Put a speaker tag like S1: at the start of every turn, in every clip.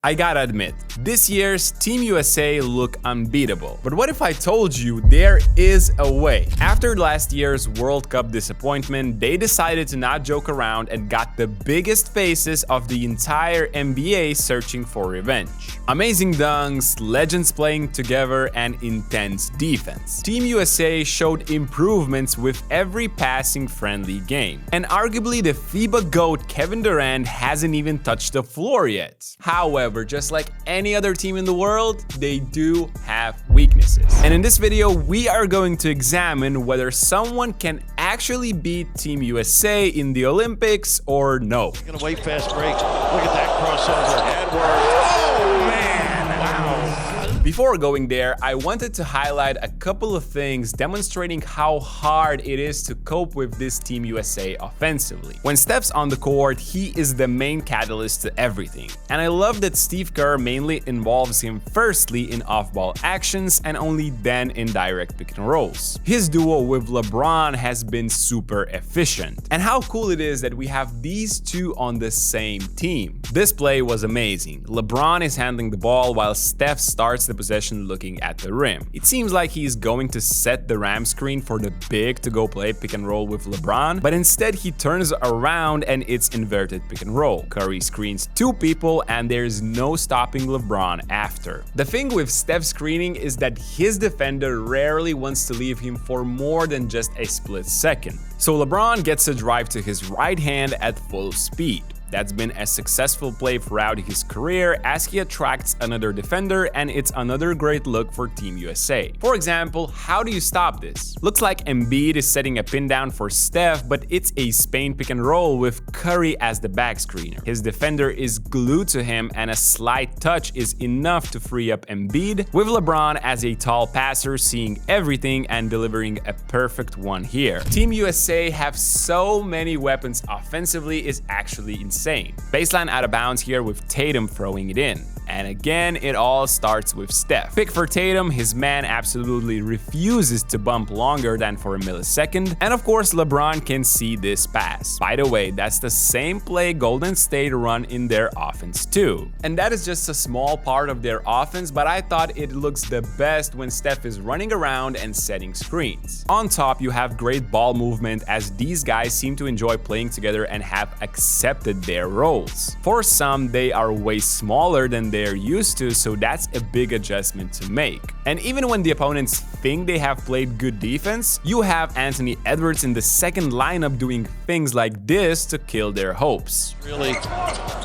S1: I gotta admit, this year's Team USA look unbeatable. But what if I told you there is a way? After last year's World Cup disappointment, they decided to not joke around and got the biggest faces of the entire NBA searching for revenge. Amazing dunks, legends playing together, and intense defense. Team USA showed improvements with every passing friendly game. And arguably the FIBA GOAT Kevin Durant hasn't even touched the floor yet. However, just like any other team in the world, they do have weaknesses. And in this video, we are going to examine whether someone can actually beat Team USA in the Olympics or no.
S2: Gonna wait fast break. Look at that crossover. Edwards. Oh man! Wow.
S1: Before going there, I wanted to highlight a couple of things demonstrating how hard it is to cope with this Team USA offensively. When Steph's on the court, he is the main catalyst to everything. And I love that Steve Kerr mainly involves him firstly in off-ball actions and only then in direct pick and rolls. His duo with LeBron has been super efficient. And how cool it is that we have these two on the same team. This play was amazing. LeBron is handling the ball while Steph starts the possession looking at the rim. It seems like he's going to set the ram screen for the big to go play pick and roll with LeBron, but instead he turns around and it's inverted pick and roll. Curry screens two people and there's no stopping LeBron after. The thing with Steph screening is that his defender rarely wants to leave him for more than just a split second. So LeBron gets a drive to his right hand at full speed. That's been a successful play throughout his career as he attracts another defender, and it's another great look for Team USA. For example, how do you stop this? Looks like Embiid is setting a pin down for Steph, but it's a Spain pick and roll with Curry as the back screener. His defender is glued to him and a slight touch is enough to free up Embiid, with LeBron as a tall passer seeing everything and delivering a perfect one here. Team USA have so many weapons offensively is actually insane. Baseline out of bounds here with Tatum throwing it in. And again, it all starts with Steph. Pick for Tatum, his man absolutely refuses to bump longer than for a millisecond. And of course, LeBron can see this pass. By the way, that's the same play Golden State run in their offense too. And that is just a small part of their offense, but I thought it looks the best when Steph is running around and setting screens. On top, you have great ball movement as these guys seem to enjoy playing together and have accepted their roles. For some, they are way smaller than they're used to, so that's a big adjustment to make. And even when the opponents think they have played good defense, you have Anthony Edwards in the second lineup doing things like this to kill their hopes.
S2: Really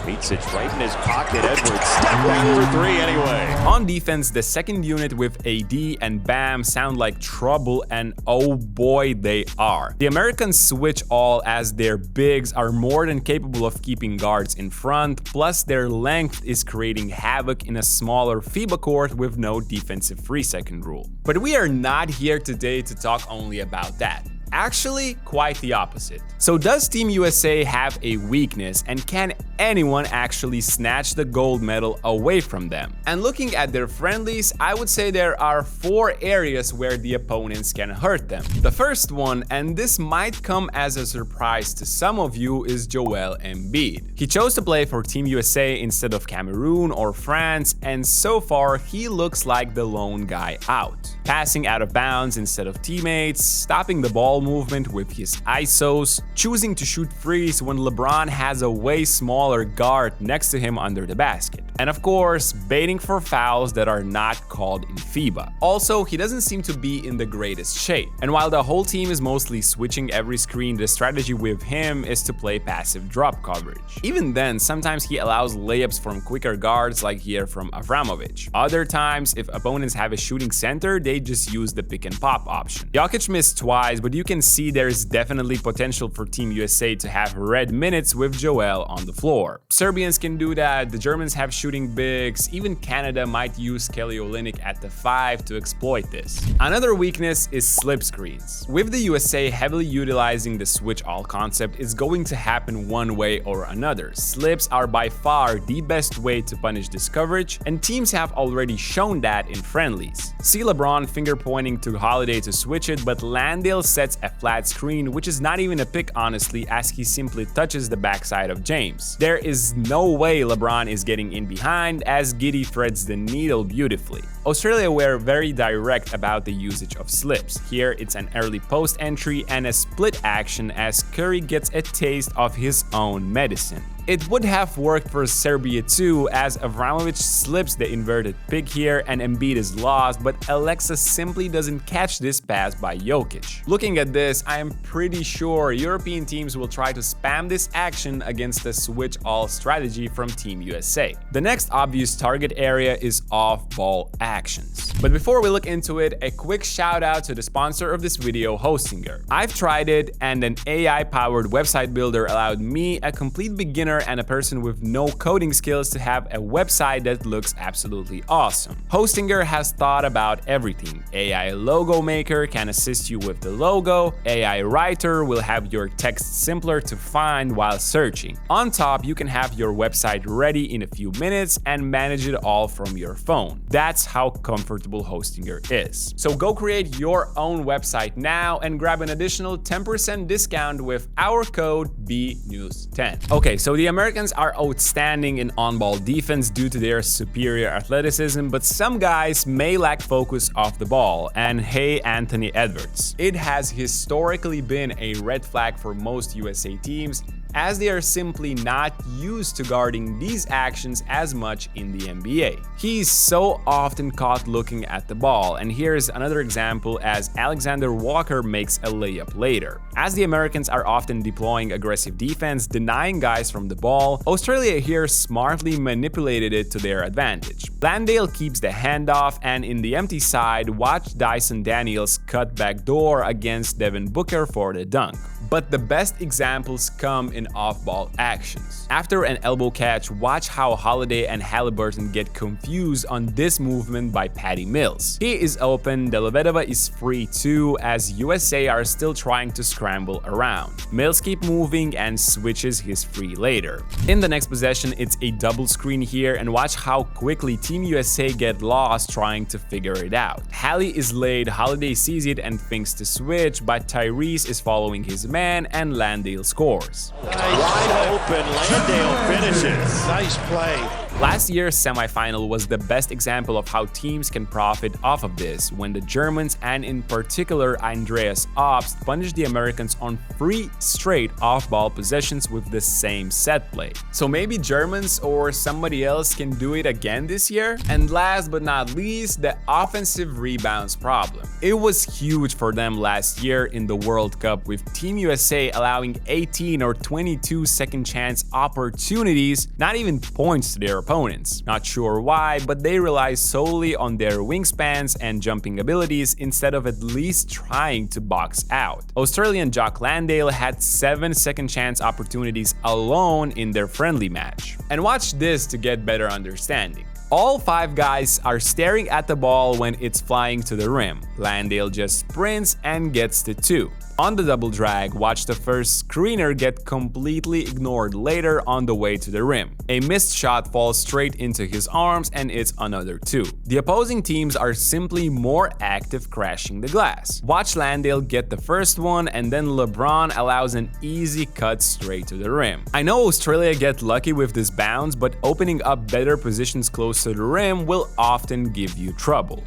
S2: meets it right in his pocket. Edwards step back for three anyway.
S1: On defense, the second unit with AD and Bam sound like trouble, and oh boy they are. The Americans switch all as their bigs are more than capable of keeping guards in front, plus their length is creating havoc in a smaller FIBA court with no defensive 3-second rule. But we are not here today to talk only about that. Actually, quite the opposite. So does Team USA have a weakness, and can anyone actually snatch the gold medal away from them? And looking at their friendlies, I would say there are 4 areas where the opponents can hurt them. The first one, and this might come as a surprise to some of you, is Joel Embiid. He chose to play for Team USA instead of Cameroon or France, and so far he looks like the lone guy out. Passing out of bounds instead of teammates, stopping the ball movement with his ISOs, choosing to shoot threes when LeBron has a way smaller guard next to him under the basket. And of course, baiting for fouls that are not called in FIBA. Also, he doesn't seem to be in the greatest shape. And while the whole team is mostly switching every screen, the strategy with him is to play passive drop coverage. Even then, sometimes he allows layups from quicker guards like here from Avramovic. Other times, if opponents have a shooting center, they just use the pick and pop option. Jokic missed twice, but you can see there's definitely potential for Team USA to have red minutes with Joel on the floor. Serbians can do that, the Germans have shooting bigs, even Canada might use Kelly Olynyk at the 5 to exploit this. Another weakness is slip screens. With the USA heavily utilizing the switch all concept, it's going to happen one way or another. Slips are by far the best way to punish this coverage, and teams have already shown that in friendlies. See LeBron finger pointing to Holiday to switch it, but Landale sets a flat screen, which is not even a pick honestly, as he simply touches the backside of James. There is no way LeBron is getting in behind as Giddey threads the needle beautifully. Australia were very direct about the usage of slips. Here it's an early post entry and a split action as Curry gets a taste of his own medicine. It would have worked for Serbia too, as Avramovic slips the inverted pick here and Embiid is lost, but Alexa simply doesn't catch this pass by Jokic. Looking at this, I am pretty sure European teams will try to spam this action against the switch-all strategy from Team USA. The next obvious target area is off-ball actions. But before we look into it, a quick shout out to the sponsor of this video, Hostinger. I've tried it and an AI-powered website builder allowed me, a complete beginner and a person with no coding skills, to have a website that looks absolutely awesome. Hostinger has thought about everything. AI logo maker can assist you with the logo, AI writer will have your text simpler to find while searching. On top, you can have your website ready in a few minutes and manage it all from your phone. That's how comfortable Hostinger is. So go create your own website now and grab an additional 10% discount with our code BNews10. Okay, so the Americans are outstanding in on-ball defense due to their superior athleticism, but some guys may lack focus off the ball, and hey, Anthony Edwards. It has historically been a red flag for most USA teams, as they are simply not used to guarding these actions as much in the NBA. He's so often caught looking at the ball, and here's another example as Alexander Walker makes a layup later. As the Americans are often deploying aggressive defense, denying guys from the ball, Australia here smartly manipulated it to their advantage. Landale keeps the handoff, and in the empty side, watch Dyson Daniels cut back door against Devin Booker for the dunk. But the best examples come in off-ball actions. After an elbow catch, watch how Holiday and Halliburton get confused on this movement by Patty Mills. He is open, Dellavedova is free too, as USA are still trying to scramble around. Mills keep moving and switches his free later. In the next possession, it's a double screen here, and watch how quickly Team USA get lost trying to figure it out. Hallie is laid, Holiday sees it and thinks to switch, but Tyrese is following his man and Landale scores.
S2: Wide open, Landale finishes. Nice play.
S1: Last year's semifinal was the best example of how teams can profit off of this, when the Germans and in particular Andreas Obst punished the Americans on 3 straight off-ball possessions with the same set play. So maybe Germans or somebody else can do it again this year? And last but not least, the offensive rebounds problem. It was huge for them last year in the World Cup, with Team USA allowing 18 or 22 second chance opportunities, not even points, to their opponents. Not sure why, but they rely solely on their wingspans and jumping abilities instead of at least trying to box out. Australian Jock Landale had 7 second chance opportunities alone in their friendly match. And watch this to get better understanding. All 5 guys are staring at the ball when it's flying to the rim. Landale just sprints and gets the 2. On the double drag, watch the first screener get completely ignored later on the way to the rim. A missed shot falls straight into his arms and it's another 2. The opposing teams are simply more active crashing the glass. Watch Landale get the first one, and then LeBron allows an easy cut straight to the rim. I know Australia get lucky with this bounce, but opening up better positions close to the rim will often give you trouble.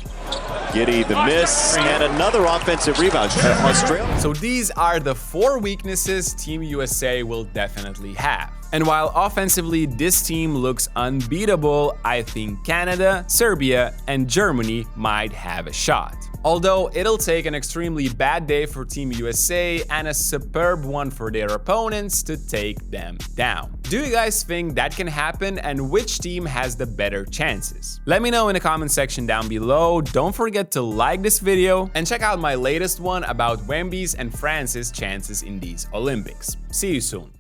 S2: Giddey the miss, and another offensive rebound. Australia.
S1: So these are the 4 weaknesses Team USA will definitely have. And while offensively this team looks unbeatable, I think Canada, Serbia, and Germany might have a shot. Although it'll take an extremely bad day for Team USA and a superb one for their opponents to take them down. Do you guys think that can happen, and which team has the better chances? Let me know in the comment section down below. Don't forget to like this video and check out my latest one about Wemby's and France's chances in these Olympics. See you soon.